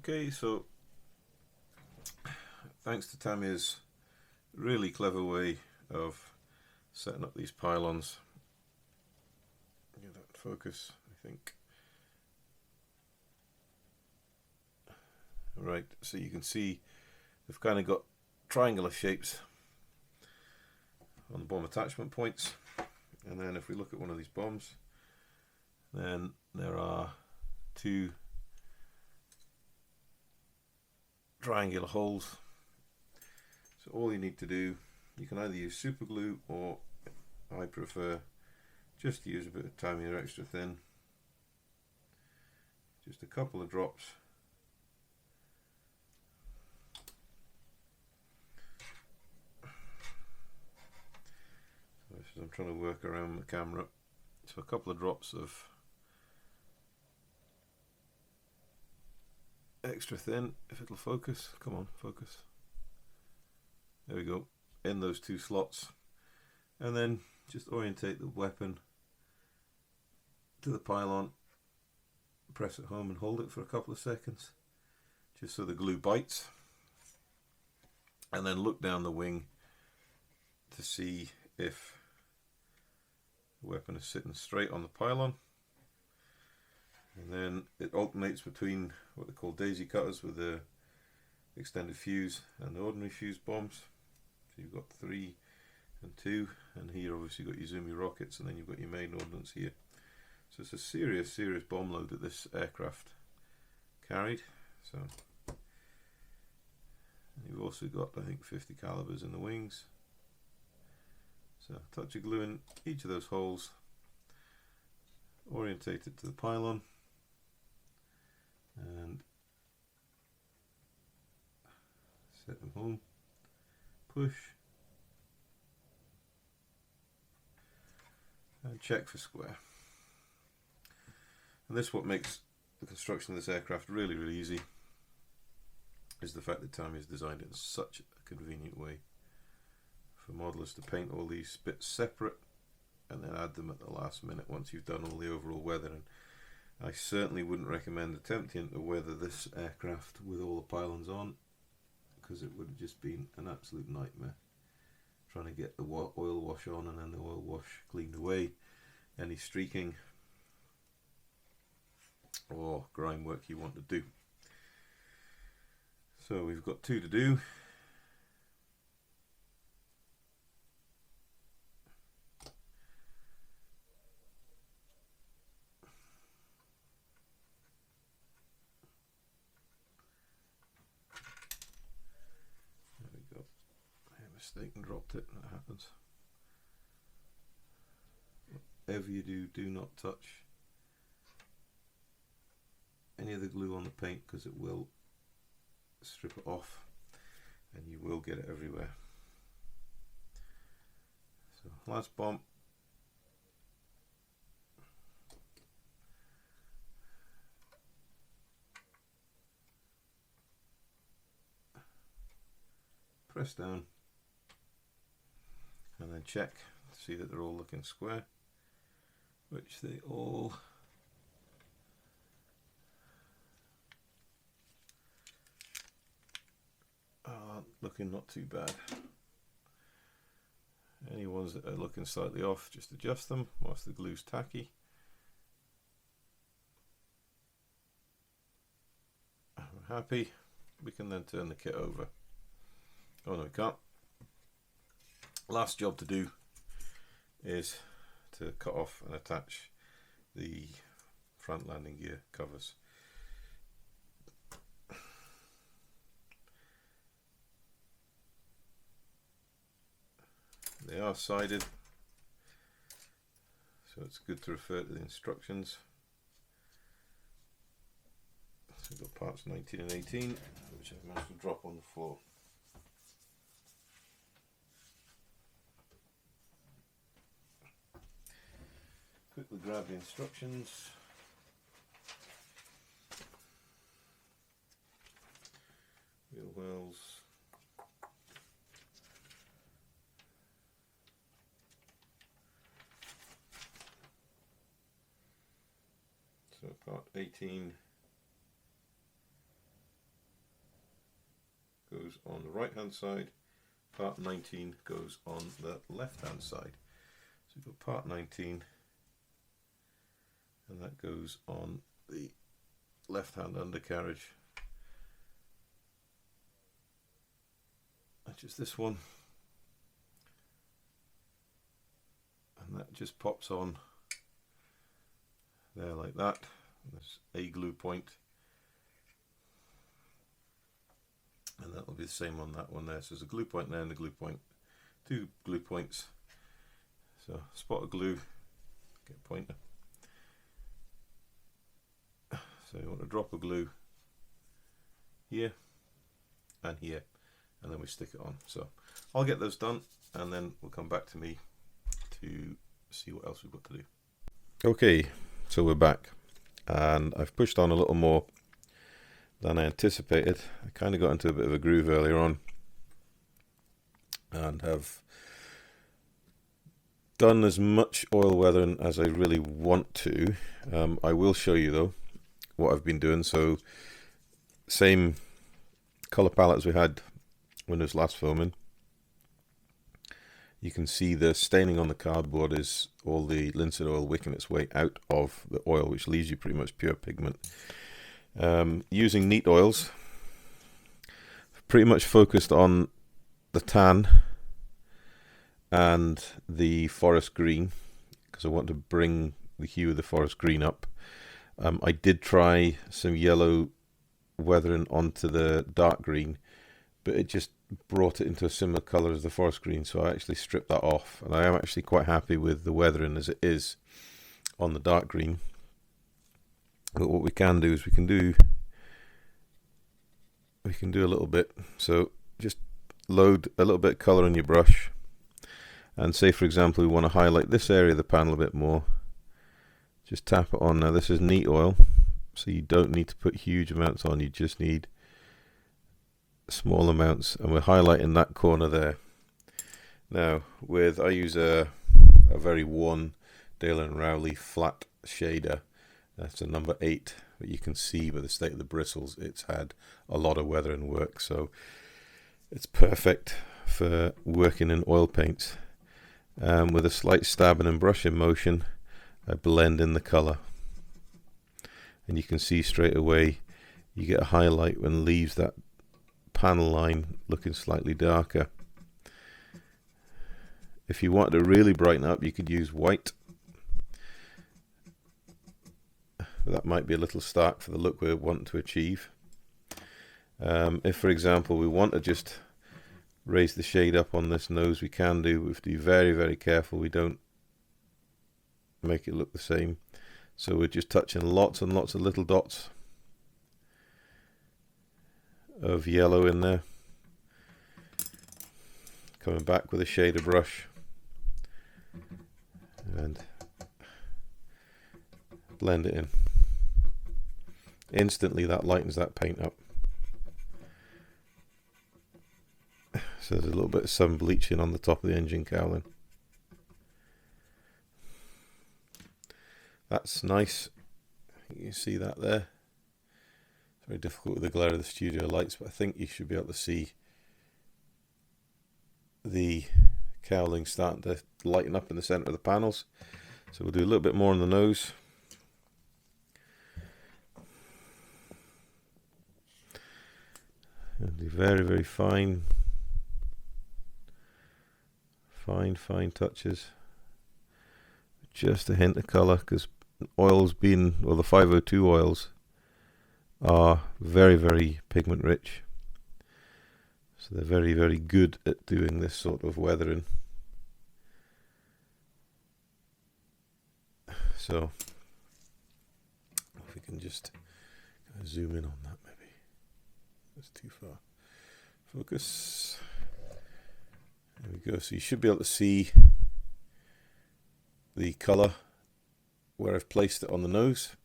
Okay, so thanks to Tamiya's really clever way of setting up these pylons, get that focus, I think. Right, so you can see they've kind of got triangular shapes on the bomb attachment points, and then if we look at one of these bombs, then there are two triangular holes. So all you need to do, you can either use super glue, or I prefer just to use a bit of Tamiya extra thin, just a couple of drops. So I'm trying to work around the camera, so a couple of drops of extra thin, if it'll focus. Come on, focus. There we go, in those two slots, and then just orientate the weapon to the pylon, press it home and hold it for a couple of seconds just so the glue bites, and then look down the wing to see if the weapon is sitting straight on the pylon. And then it alternates between what they call daisy cutters with the extended fuse and the ordinary fuse bombs. So you've got 3 and 2, and here obviously you've got your Zumi rockets, and then you've got your main ordnance here. So it's a serious bomb load that this aircraft carried. So you've also got, I think, 50 calibers in the wings. So touch of glue in each of those holes, orientate it to the pylon, and set them home. Push and check for square. And this, what makes the construction of this aircraft really easy, is the fact that Tamiya's designed it in such a convenient way for modelers to paint all these bits separate and then add them at the last minute once you've done all the overall weathering. I certainly wouldn't recommend attempting to weather this aircraft with all the pylons on, because it would have just been an absolute nightmare trying to get the oil wash on and then the oil wash cleaned away, any streaking or grime work you want to do. So we've got 2 to do. Mistake and dropped it. That happens. Whatever you do, do not touch any of the glue on the paint, because it will strip it off and you will get it everywhere. So last bomb. Press down and then check to see that they're all looking square, which they all are looking not too bad. Any ones that are looking slightly off, just adjust them whilst the glue's tacky. And we're happy. We can then turn the kit over. Oh no, we can't. Last job to do is to cut off and attach the front landing gear covers. They are sided, so it's good to refer to the instructions. So we've got parts 19 and 18, which I've managed to drop on the floor. Quickly grab the instructions. Wheel wells. So part 18 goes on the right hand side, part 19 goes on the left hand side. So we've got part 19 and that goes on the left hand undercarriage. That's just this one, and that just pops on there like that. There's a glue point, and that will be the same on that one there. So there's a glue point there and a glue point, two glue points. So spot of glue, get a pointer. So you want a drop of glue here and here, and then we stick it on. So I'll get those done and then we'll come back to me to see what else we've got to do. Okay, so we're back and I've pushed on a little more than I anticipated. I kind of got into a bit of a groove earlier on and have done as much oil weathering as I really want to. I will show you though what I've been doing. So same color palette as we had when I was last filming. You can see the staining on the cardboard is all the linseed oil wicking its way out of the oil, which leaves you pretty much pure pigment. Using neat oils, pretty much focused on the tan and the forest green because I want to bring the hue of the forest green up. I did try some yellow weathering onto the dark green, but it just brought it into a similar color as the forest green, so I actually stripped that off, and I am actually quite happy with the weathering as it is on the dark green. But what we can do is we can do a little bit. So just load a little bit of color on your brush, and say for example we want to highlight this area of the panel a bit more. Just tap it on. Now this is neat oil, so you don't need to put huge amounts on, you just need small amounts, and we're highlighting that corner there. Now I use a very worn Dale & Rowley flat shader. That's a number 8, but you can see by the state of the bristles it's had a lot of weathering work, so it's perfect for working in oil paints. With a slight stabbing and brushing motion, I blend in the color, and you can see straight away you get a highlight when it leaves that panel line looking slightly darker. If you wanted to really brighten up, you could use white, but that might be a little stark for the look we're wanting to achieve. If for example we want to just raise the shade up on this nose, we can do. We have to be very, very careful we don't make it look the same. So we're just touching lots and lots of little dots of yellow in there. Coming back with a shader brush and blend it in. Instantly that lightens that paint up. So there's a little bit of sun bleaching on the top of the engine cowling. That's nice. You can see that there. It's very difficult with the glare of the studio lights, but I think you should be able to see the cowling starting to lighten up in the center of the panels. So we'll do a little bit more on the nose. And do very, very fine touches. Just a hint of color, because oils the 502 oils are very, very pigment rich. So they're very, very good at doing this sort of weathering. So if we can just kind of zoom in on that, maybe. That's too far. Focus. There we go. So you should be able to see the colour where I've placed it on the nose,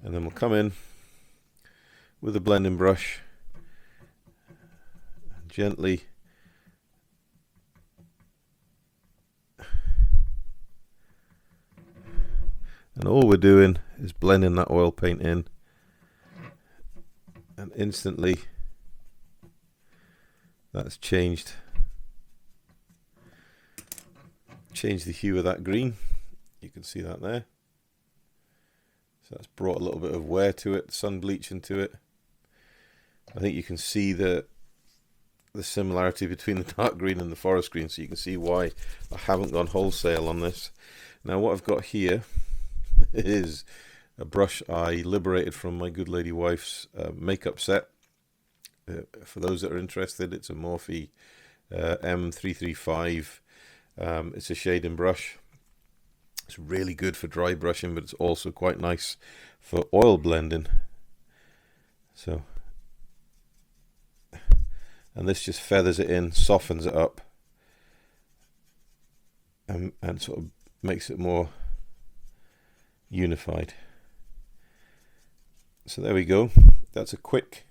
and then we'll come in with a blending brush and gently and all we're doing is blending that oil paint in, and instantly That's changed the hue of that green. You can see that there. So that's brought a little bit of wear to it, sun bleach into it. I think you can see the similarity between the dark green and the forest green, so you can see why I haven't gone wholesale on this. Now what I've got here is a brush I liberated from my good lady wife's makeup set. For those that are interested, it's a Morphe M335. It's a shading brush. It's really good for dry brushing, but it's also quite nice for oil blending. So, and this just feathers it in, softens it up, and sort of makes it more unified. So there we go. That's a quick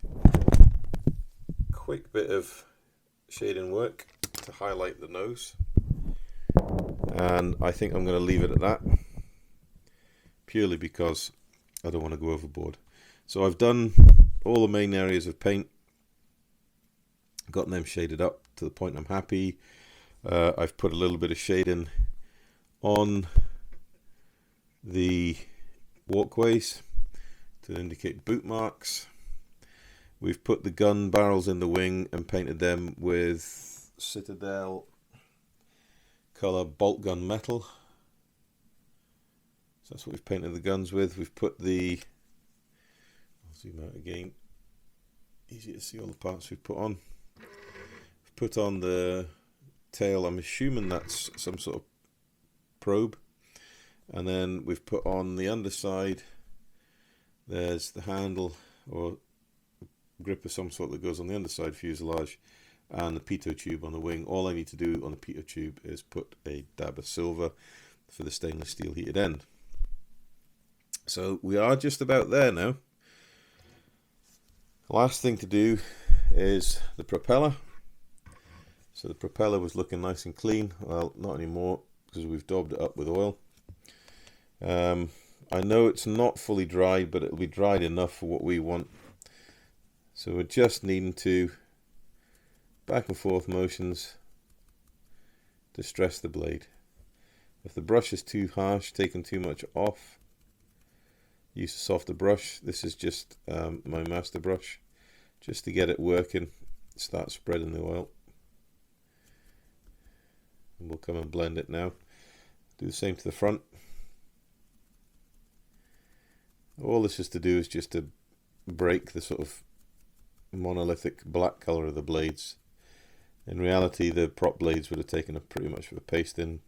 bit of shading work to highlight the nose, and I think I'm going to leave it at that, purely because I don't want to go overboard. So I've done all the main areas of paint, gotten them shaded up to the point I'm happy. I've put a little bit of shading on the walkways to indicate boot marks. We've put the gun barrels in the wing and painted them with Citadel colour bolt gun metal. So that's what we've painted the guns with. We've put the, I'll zoom out again, easy to see all the parts we've put on. We've put on the tail, I'm assuming that's some sort of probe. And then we've put on the underside, there's the handle or grip of some sort that goes on the underside fuselage, and the pitot tube on the wing. All I need to do on the pitot tube is put a dab of silver for the stainless steel heated end. So we are just about there now. Last thing to do is the propeller. So the propeller was looking nice and clean. Well, not anymore, because we've daubed it up with oil. I know it's not fully dried, but it'll be dried enough for what we want. So we're just needing to back and forth motions to stress the blade. If the brush is too harsh, taking too much off, use a softer brush. This is just my master brush, just to get it working, start spreading the oil. And we'll come and blend it now. Do the same to the front. All this is to do is just to break the sort of monolithic black color of the blades. In reality, the prop blades would have taken pretty much of a paste in,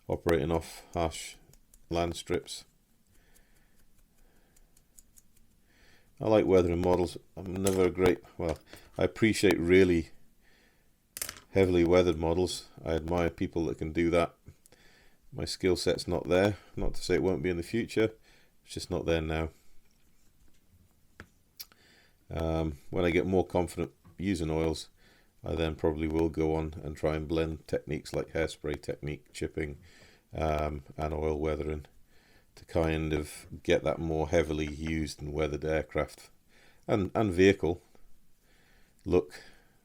operating off harsh land strips. I like weathering models. I'm never a great, well, I appreciate really heavily weathered models. I admire people that can do that. My skill set's not there. Not to say it won't be in the future. It's just not there now. When I get more confident using oils, I then probably will go on and try and blend techniques like hairspray technique, chipping, and oil weathering to kind of get that more heavily used and weathered aircraft and vehicle look.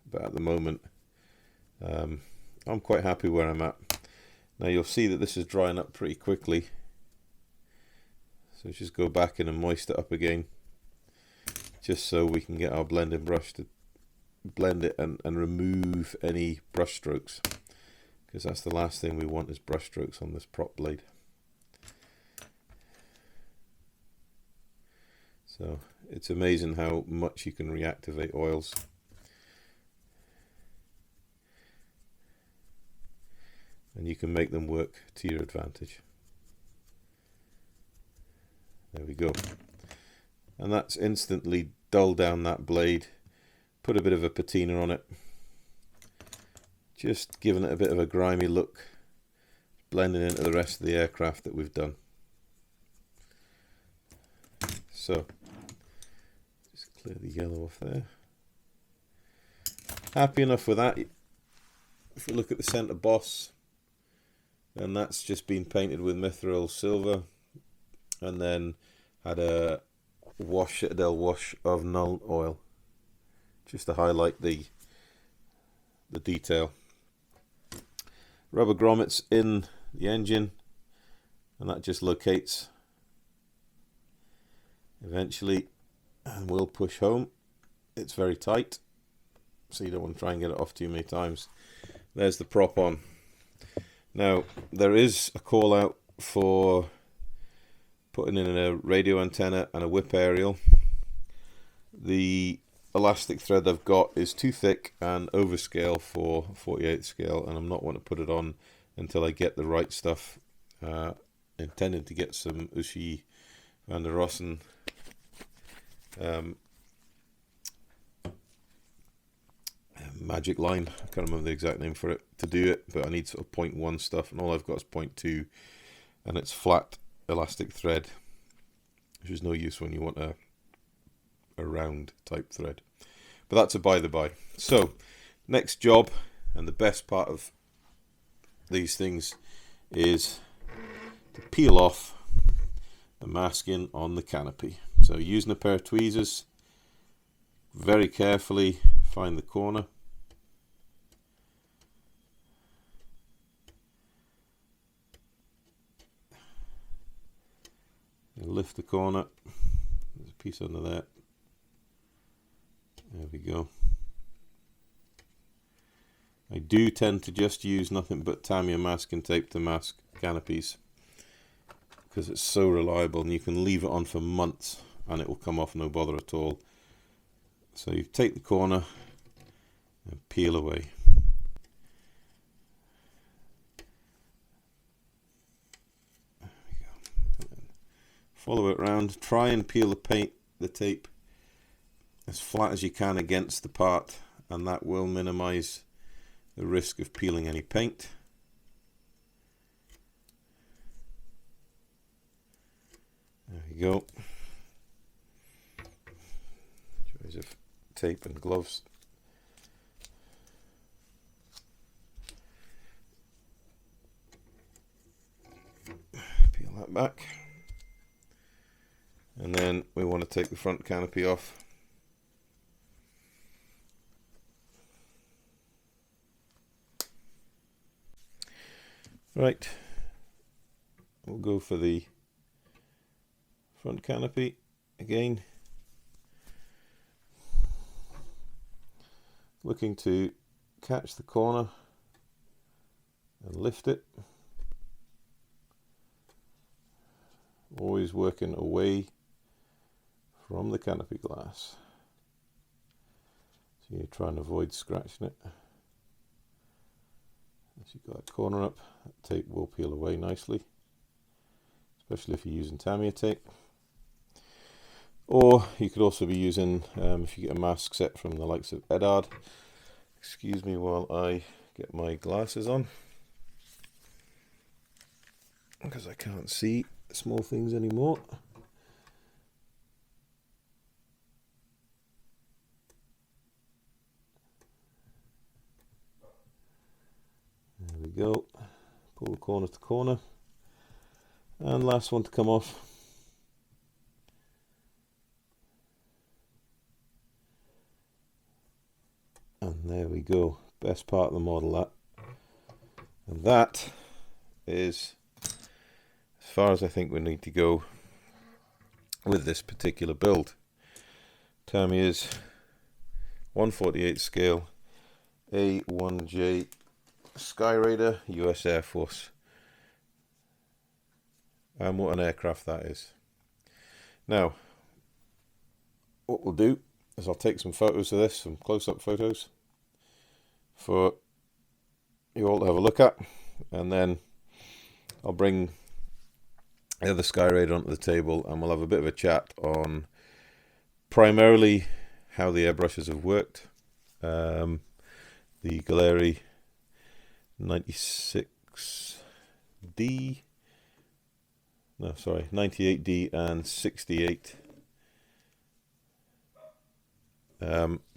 But at the moment, I'm quite happy where I'm at. Now you'll see that this is drying up pretty quickly. So just go back in and moist it up again, just so we can get our blending brush to blend it and remove any brush strokes, because that's the last thing we want, is brush strokes on this prop blade. So it's amazing how much you can reactivate oils. And you can make them work to your advantage. There we go. And that's instantly dulled down that blade, put a bit of a patina on it, just giving it a bit of a grimy look, blending into the rest of the aircraft that we've done. So just clear the yellow off there. Happy enough with that. If you look at the centre boss, and that's just been painted with mithril silver, and then had a Citadel wash of Null oil, just to highlight the the detail. Rubber grommets in the engine, and that just locates eventually and will push home. It's very tight, so you don't want to try and get it off too many times. There's the prop on. Now there is a call out for putting in a radio antenna and a whip aerial. The elastic thread I've got is too thick and overscale for 48th scale, and I'm not want to put it on until I get the right stuff. Intending to get some Ushi van der Rossen magic line, I can't remember the exact name for it, to do it, but I need sort of 0.1 stuff, and all I've got is 0.2, and it's flat elastic thread, which is no use when you want a round type thread. But that's a by the by. So next job, and the best part of these things, is to peel off the masking on the canopy. So using a pair of tweezers, very carefully find the corner, and lift the corner. There's a piece under there. There we go. I do tend to just use nothing but Tamiya masking tape to mask canopies, because it's so reliable, and you can leave it on for months and it will come off no bother at all. So you take the corner and peel away. There we go. And then follow it around. Try and peel the tape as flat as you can against the part, and that will minimize the risk of peeling any paint. There we go. Joys of tape and gloves. Peel that back. And then we want to take the front canopy off. Right, we'll go for the front canopy again. Looking to catch the corner and lift it. Always working away from the canopy glass. So you try and avoid scratching it. As you got that corner up, that tape will peel away nicely, especially if you're using Tamiya tape. Or you could also be using, if you get a mask set from the likes of Edard. Excuse me while I get my glasses on, because I can't see small things anymore. There we go. Pull the corner to corner. And last one to come off. And there we go. Best part of the model, that. And that is as far as I think we need to go with this particular build. Tamiya's 1/48 scale A1J Skyraider, US Air Force. And what an aircraft that is. Now, what we'll do is I'll take some photos of this, some close-up photos, for you all to have a look at, and then I'll bring the other Skyraider onto the table, and we'll have a bit of a chat on primarily how the airbrushes have worked. The Gaahleri 98D and 68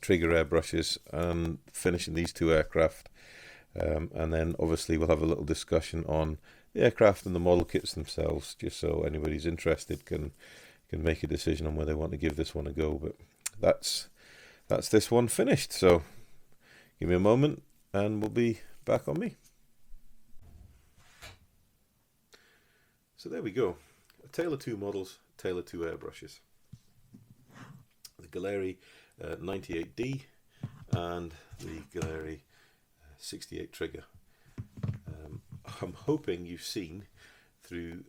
trigger airbrushes, and finishing these two aircraft, and then obviously we'll have a little discussion on the aircraft and the model kits themselves, just so anybody's interested can make a decision on whether they want to give this one a go. But that's this one finished, so give me a moment and we'll be back on me. So there we go. A tale of two models, tale of two airbrushes. The Gaahleri 98D and the Gaahleri 68 trigger. I'm hoping you've seen through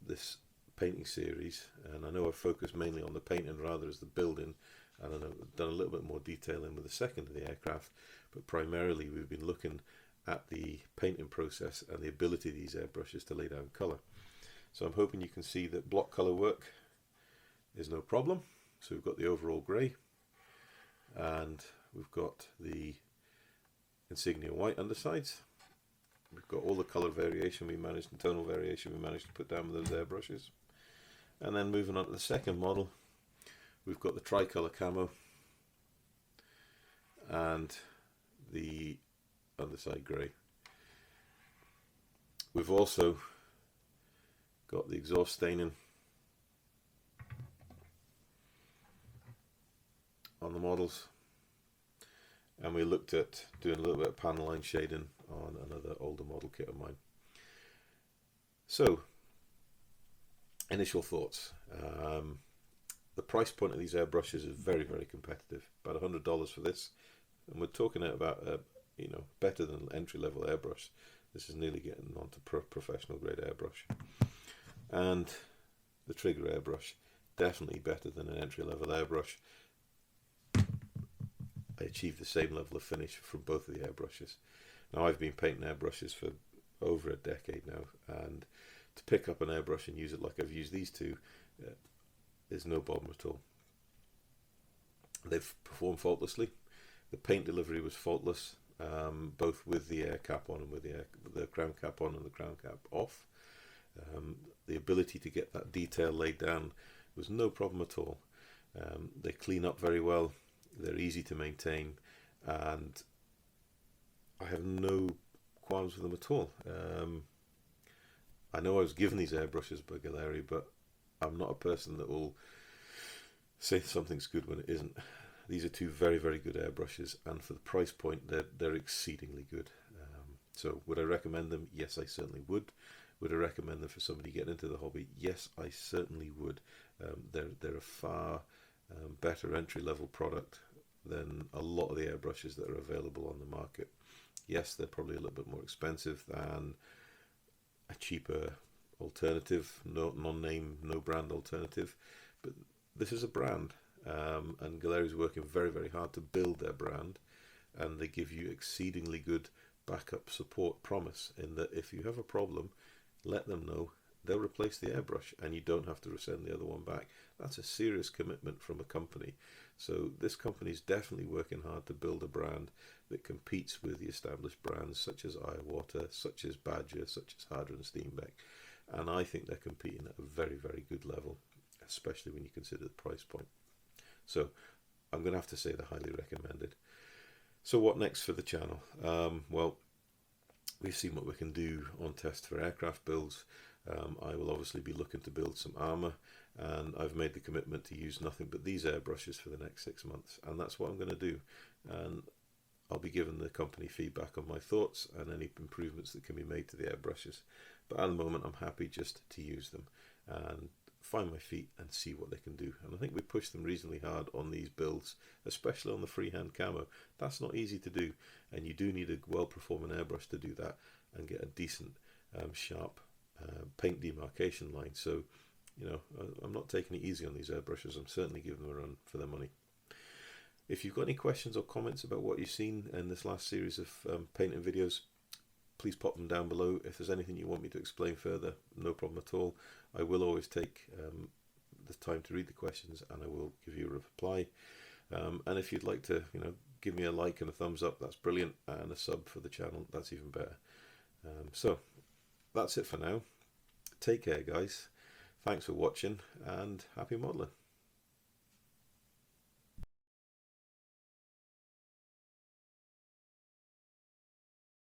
this painting series, and I know I've focused mainly on the painting rather as the building, and I've done a little bit more detailing with the second of the aircraft, but primarily we've been looking at the painting process and the ability of these airbrushes to lay down colour. So I'm hoping you can see that block colour work is no problem. So we've got the overall grey, and we've got the insignia white undersides. We've got all the colour variation we managed and tonal variation we managed to put down with those airbrushes. And then moving on to the second model, we've got the tricolour camo and the underside grey. We've also got the exhaust staining on the models, and we looked at doing a little bit of panel line shading on another older model kit of mine. So, initial thoughts. The price point of these airbrushes is very, very competitive. About $100 for this, and we're talking about better than entry-level airbrush. This is nearly getting onto professional grade airbrush. And the trigger airbrush, definitely better than an entry-level airbrush. I achieved the same level of finish from both of the airbrushes. Now, I've been painting airbrushes for over a decade now, and to pick up an airbrush and use it like I've used these two is no problem at all. They've performed faultlessly. The paint delivery was faultless, both with the air cap on and with the crown cap on and the crown cap off. The ability to get that detail laid down was no problem at all. They clean up very well. They're easy to maintain, and I have no qualms with them at all. I know I was given these airbrushes by Gaahleri, but I'm not a person that will say something's good when it isn't. These are two very, very good airbrushes, and for the price point, they're exceedingly good. So would I recommend them? Yes, I certainly would. Would I recommend them for somebody getting into the hobby? Yes, I certainly would. They're a far better entry-level product than a lot of the airbrushes that are available on the market. Yes, they're probably a little bit more expensive than a cheaper alternative, non-name, no-brand alternative, but this is a brand, and Gaahleri working very, very hard to build their brand, and they give you exceedingly good backup support promise in that if you have a problem, let them know. They'll replace the airbrush and you don't have to send the other one back. That's a serious commitment from a company. So this company is definitely working hard to build a brand that competes with the established brands such as Iwater, such as Badger, such as Harder and Steenbeck. And I think they're competing at a very, very good level, especially when you consider the price point. So I'm going to have to say they're highly recommended. So what next for the channel? Well, we've seen what we can do on test for aircraft builds. I will obviously be looking to build some armour, and I've made the commitment to use nothing but these airbrushes for the next 6 months, and that's what I'm going to do. And I'll be giving the company feedback on my thoughts and any improvements that can be made to the airbrushes. But at the moment, I'm happy just to use them and find my feet and see what they can do. And I think we pushed them reasonably hard on these builds, especially on the freehand camo. That's not easy to do, and you do need a well-performing airbrush to do that and get a decent, sharp paint demarcation line. So, you know, I'm not taking it easy on these airbrushes. I'm certainly giving them a run for their money. If you've got any questions or comments about what you've seen in this last series of painting videos, please pop them down below. If there's anything you want me to explain further, no problem at all. I will always take the time to read the questions, and I will give you a reply. And if you'd like to, you know, give me a like and a thumbs up, that's brilliant, and a sub for the channel, that's even better. So that's it for now. Take care, guys. Thanks for watching, and happy modelling.